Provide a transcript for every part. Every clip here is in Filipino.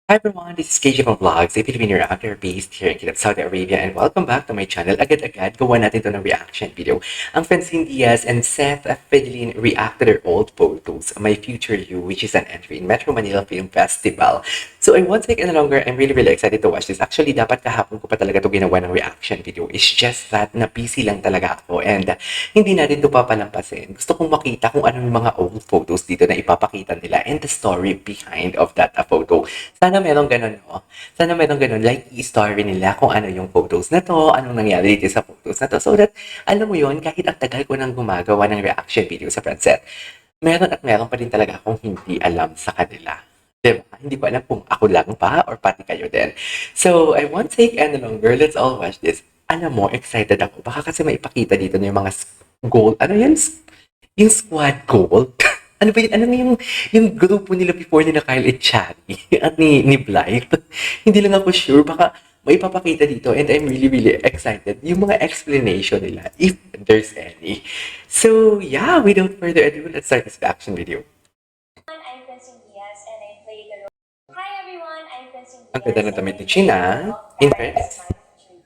Hi everyone, this is KJ from Vlogs, a Filipino reactor based here in Kidab, Saudi Arabia, and welcome back to my channel. Agad-agad, gawa natin ito ng reaction video. Ang Francine Diaz and Seth Fidelin react to their old photos, My Future You, which is an entry in Metro Manila Film Festival. So I won't take any longer, I'm really excited to watch this. Actually, dapat kahapon ko pa talaga ito ginawa ng reaction video. It's just that na busy lang talaga ako and hindi natin ito papalampasin. Gusto kong makita kung ano yung mga old photos dito na ipapakita nila and the story behind of that photo. Sana meron ganun, no? Sana meron ganun, like, i-story nila kung ano yung photos na to, anong nangyari dito sa photos na to. So that, alam mo yun, kahit ang tagal ko nang gumagawa ng reaction video sa Francet, meron at meron pa rin talaga akong hindi alam sa kanila. Diba? Hindi ko alam kung ako lang ba or pati kayo din. So, I won't take any longer. Let's all watch this. Alam mo, excited ako. Baka kasi maipakita dito na yung mga goal. Ano yan? Yung squad goal. Ano ba yun? Ano yung grupo nila before nila Kyle Echari at ni Blythe? Hindi lang ako sure. Baka may papakita dito and I'm really excited. Yung mga explanation nila, if there's any. So, yeah, without further ado, let's start this reaction video. I'm Francine Diaz and I play the role. Hi everyone, I'm Francine Diaz. Ang ganda ng damit ni China. In fairness.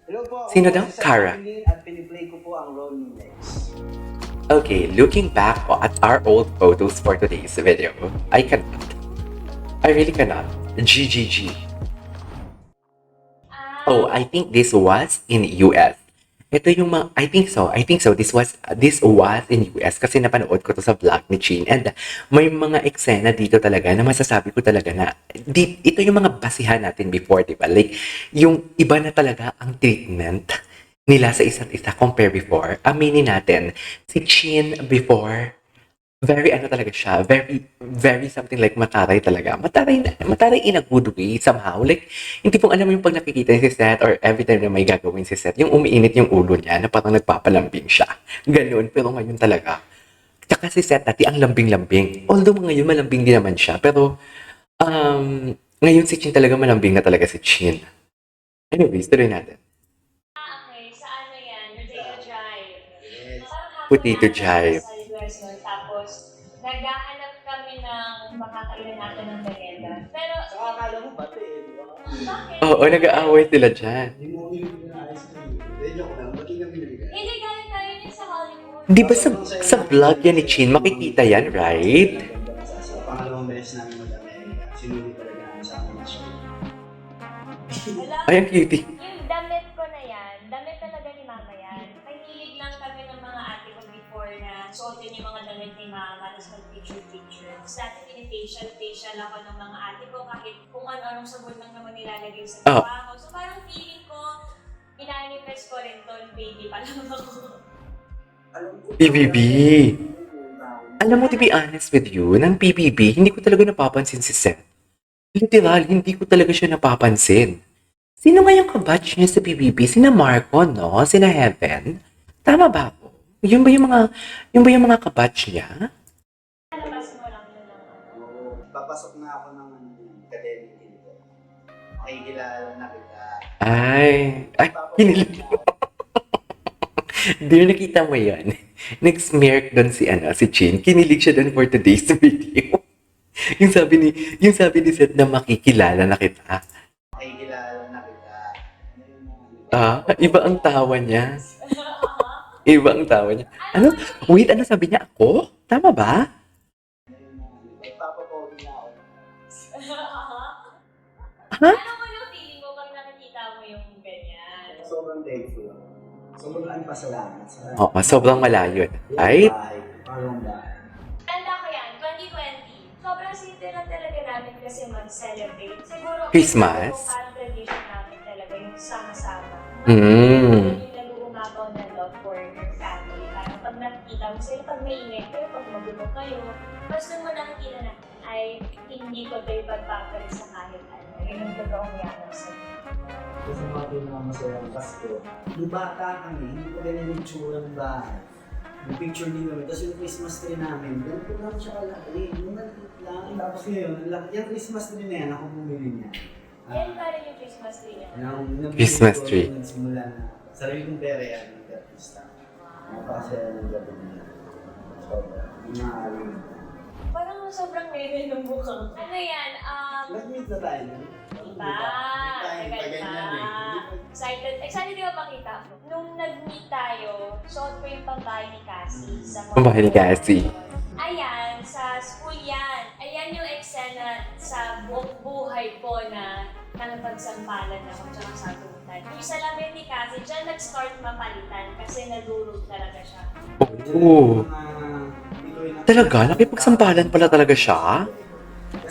Hello po, ako Sino po daw? si Seth Cara. Fidelin at piniplay ko po ang role ni Lex. Okay, looking back at our old photos for today's video, I cannot. I really cannot. GGG. Oh, I think this was in US. Ito yung mga, I think so. This was in US kasi napanood ko to sa vlog ni Chin. And may mga eksena dito talaga na masasabi ko talaga na ito yung mga basihan natin before, di ba? Like, yung iba na talaga ang treatment nila sa isa't isa compare before. Aminin natin, si Chin before, very ano talaga siya, very something like mataray talaga. Mataray in a good way somehow. Like, hindi pong alam mo yung pag nakikita ni si Seth or every time na may gagawin si Seth, yung umiinit yung ulo niya na parang nagpapalambing siya. Ganun, pero ngayon talaga. Tsaka si Seth dati ang lambing-lambing. Although ngayon malambing din naman siya, pero ngayon si Chin talaga malambing na talaga si Chin. Anyways, tuloy natin. Okay, sa ano yan? Potato Drive. Yes. Parang hapon Potato natin Drive. sa US nun, tapos naghahanap kami ng makakailan natin ng merienda. Pero, Saka akala mo bate eh, di ba? bakit? Oo, nag-aaway sila dyan. Hindi mo yung pinaayos ko yun. Hindi, joke lang. Ba't yung binigay? Hindi galing tayo yun sa Hollywood. Di ba sa vlog yan ni Chin, makikita yan, right? Sa pangalawang beses namin mag-Amerika, sinuli talaga namin sa amin siya. Alam, Ay, ang cutie. yung damit ko na yan, damit talaga ni mama yan. Mahilig lang kami ng mga ate ko before na suotin yung mga damit ni mama, tapos mag-picture. Tapos dati pinifacial ako ng mga ate ko kahit kung ano-anong sabon lang naman nilalagay sa Oh. mukha ko. So parang feeling ko, inanifest ko rin to, baby pa lang ako. PBB. Alam mo, to be honest with you, ng PBB, hindi ko talaga napapansin si Seth. Literal, hindi ko talaga siya napapansin. Sino nga yung kabatch niya sa PBB? Sina Marco, no? Sina Heaven? Tama ba ako? Yun ba yung mga kabatch niya? Labas mo lang yun ng ano. Papasok na ako ng academic dito. Makikilala na kita. Ay, kinilig. Dear, nakita mo yan. Nag-smirk doon si Chin. Kinilig siya doon for today's video. yung sabi ni Seth na makikilala na kita. Makikilala na kita. Iba ang tawa niya. Iba ang tawa niya. Ano? Wait, ano sabi niya? Ako? Tama ba? Papapawin na ako. Ha? Ano mo yung feeling mo pag nakikita mo yung ganyan? Sobrang thankful. Sobrang pasalamat sa Oo, sobrang malayo. Right? Parang bahay. Tanda ko yan, 2020. Sobrang simple lang talaga namin kasi mag-celebrate. Siguro, Christmas? ito parang tradition namin talaga yung sama-sama. Mm. Yung nag-uumapaw na love for your family. Parang pag nakikita mo sila, pag may ingay kayo, pag magulo kayo, mas nung mo nakikita na, ay hindi ko ito ipagpapalit sa kahit ano. Yun yung totoong yaman sa Kasi mga pinakamasayang Pasko. Nung bata kami, hindi pa ganyan yung tsura ng bahay. Yung picture din kami, tapos yung Christmas tree namin, ganito lang siya kalaki. Yung maliit lang, tapos ngayon, yung Christmas tree na yan, ako bumili niya. yan pa rin yung Christmas tree niya. Christmas tree. Nagsimula na, sarili kong pera yan, nag-artista. Napakasaya ng gabi niya. Parang sobrang nene ng mukha. Ano yan? Nag-meet na tayo nun. pa. Hindi pa ganyan eh. Excited. Excited di ba makita? Nung nag-meet tayo, suot ko yung pambahay ni Cassie sa Pambahay ni Cassie. Ayan, sa school yan. Ayan yung eksena sa buong buhay ko na nakapagsampalan ako tsaka sa tutan. Yung salamin ni Cassie, dyan nag-start mapalitan kasi nadurog talaga siya. Oo. Talaga? Nakipagsampalan pala talaga siya?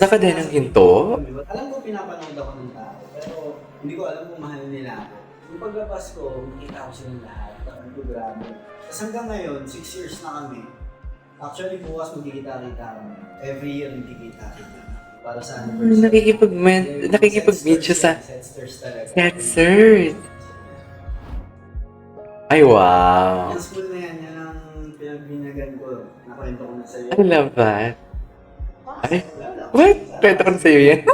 Sa kadenang hinto? Alam ko pinapanood ako ng tao, pero hindi ko alam kung mahal nila ako. Yung paglabas ko, makita ko silang lahat. Parang ko grabe. Tapos hanggang ngayon, 6 years na kami. Actually, bukas magkikita-kita kami. Every year magkikita-kita. Para sa Nakikipag-meet siya sa Setsters talaga. Setzers. Ay, wow. Yung school na yan, yan ang pinagbinyagan ko. Nakwento ko na sa'yo. I love that. Ay, what? Kwento ko na sa'yo yan.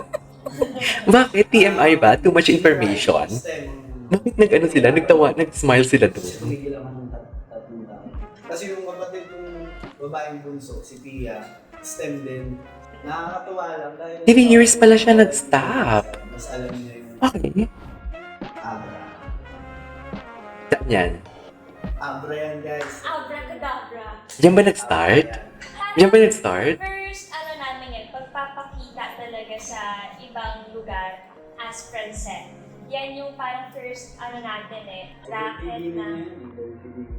Bakit? TMI ba? Too much information? Bakit nag-ano sila? Nag-smile sila doon? Kasi tumigil ako ng tatlong taon. Kasi yung kapatid kong babaeng bunso, si Pia, STEM din. Nakakatuwa lang dahil... 3 years pala siya nag-stop. Mas alam niya yung Okay. Abra. Saan yan? Abra yan, guys. Abracadabra. Diyan ba nag-start? Diyan ba nag-start? First, namin yan, pagpapakita talaga sa ibang lugar as friend set. Yan yung parang first, natin racket na...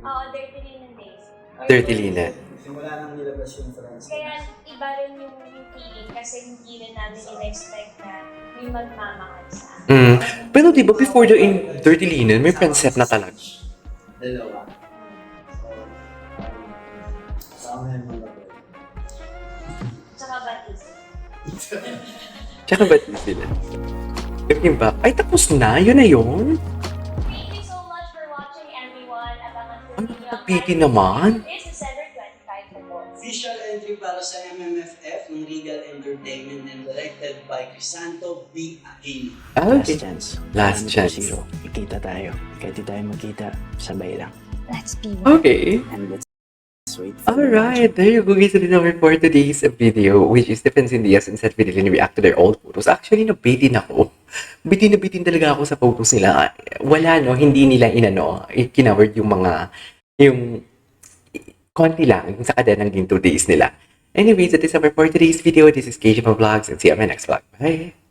Oo, Dirty Linen Days. Dirty Linen. Simula nang nilabas yung friends. Kaya iba rin yung feeling kasi hindi rin namin in-expect na may magmamahal sa akin. Pero di ba before the Dirty Linen, may friend set na talaga? Dalawa. So, sa amin mga gabi. Tsaka batis. Tsaka ba't di sila? Looking back, ay tapos na? Yun na yun? Thank you so much for watching, everyone. Abangan po Ano ninyo ang piti live naman? this December 25 po. Official entry para sa MMFF ng Regal Entertainment and directed by Crisanto B. Aquino. Okay. chance. Last 1-0. chance. Ikita tayo. Kahit di tayo magkita, sabay lang. Let's be Okay. And let's wait for the Alright, there you go guys. Ito naman for today's video, which is Stephen Diaz and Seth Vidalin react to their old photos. Actually, nabitin ako. Bitin na bitin talaga ako sa photos nila. Wala, no? Hindi nila kinaward yung konti lang, yung sa kadenang ginto days nila. Anyways, that is our for today's video. This is KJ Vlogs and see you on my next vlog. Bye!